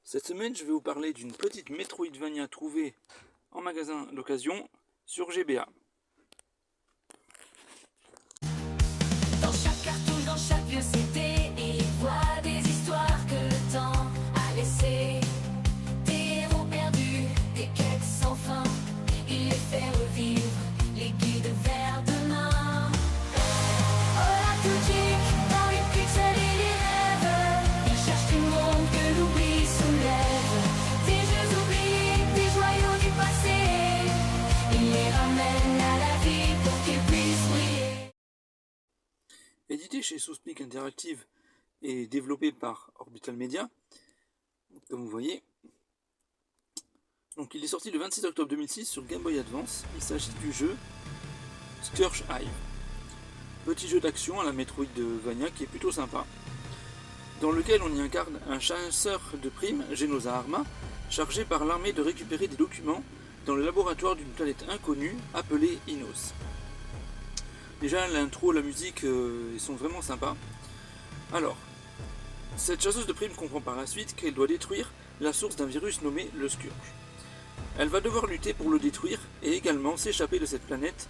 Cette semaine, je vais vous parler d'une petite Metroidvania trouvée en magasin d'occasion sur GBA. Dans chaque cartouche, dans chaque vieux CD, il voit des histoires que le temps a laissées. Des héros perdus, des quêtes sans fin, il les fait revivre, les guides vers demain. Hola Tujic, dans les pixels et les rêves, il cherche des mondes que l'oubli soulève. Des jeux oubliés, des joyaux du passé, il les ramène à la vie pour qu'ils puissent briller. Édité chez Souspeak Interactive et développé par Orbital Media, comme vous voyez. Donc il est sorti le 26 octobre 2006 sur Game Boy Advance. Il s'agit du jeu Scourge Hive. Petit jeu d'action à la Metroidvania qui est plutôt sympa, dans lequel on y incarne un chasseur de primes, Genosa Arma, chargé par l'armée de récupérer des documents dans le laboratoire d'une planète inconnue appelée Inos. Déjà l'intro, la musique, ils sont vraiment sympas. Alors, cette chasseuse de primes comprend par la suite qu'elle doit détruire la source d'un virus nommé le Scourge. Elle va devoir lutter pour le détruire et également s'échapper de cette planète,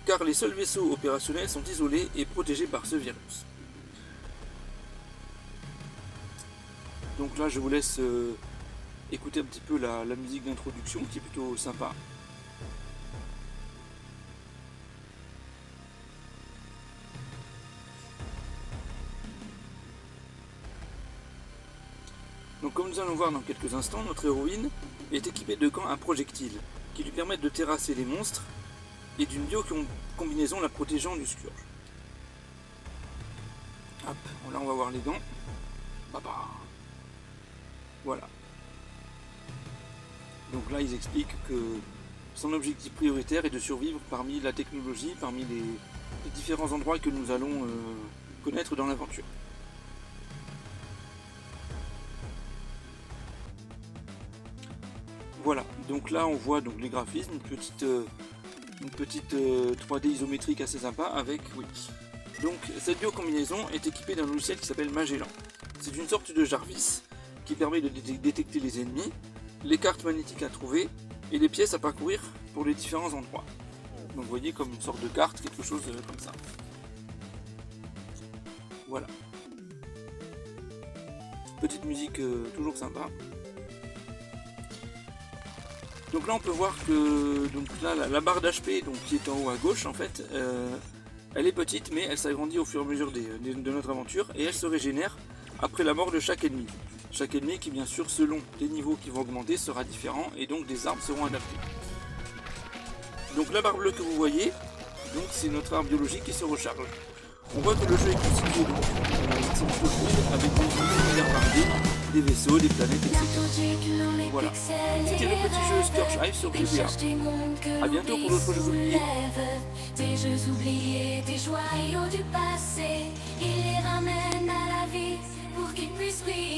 car les seuls vaisseaux opérationnels sont isolés et protégés par ce virus. Donc là je vous laisse écouter un petit peu la musique d'introduction qui est plutôt sympa. Donc comme nous allons voir dans quelques instants, notre héroïne est équipée de gants à projectiles qui lui permettent de terrasser les monstres et d'une bio-combinaison la protégeant du Scourge. Hop, là on va voir les gants. Baba. Voilà. Donc là ils expliquent que son objectif prioritaire est de survivre parmi la technologie, parmi les différents endroits que nous allons connaître dans l'aventure. Voilà, donc là on voit donc les graphismes, une petite 3D isométrique assez sympa avec, oui. Donc cette biocombinaison est équipée d'un logiciel qui s'appelle Magellan. C'est une sorte de Jarvis qui permet de détecter les ennemis, les cartes magnétiques à trouver et les pièces à parcourir pour les différents endroits. Donc vous voyez comme une sorte de carte, quelque chose comme ça. Voilà. Petite musique toujours sympa. Donc là on peut voir que donc là, la barre d'HP qui est en haut à gauche en fait, elle est petite mais elle s'agrandit au fur et à mesure de notre aventure et elle se régénère après la mort de chaque ennemi. Chaque ennemi qui bien sûr selon les niveaux qui vont augmenter sera différent et donc des armes seront adaptées. Donc la barre bleue que vous voyez, donc c'est notre arme biologique qui se recharge. On voit que le jeu est constitué donc avec des univers variés, des vaisseaux, des planètes, etc. Voilà, c'était le petit jeu Scourge Hive sur GBA. A bientôt pour d'autres jeux oubliés. Des jeux oubliés, des joyaux du passé, il les ramène à la vie pour qu'ils puissent briller.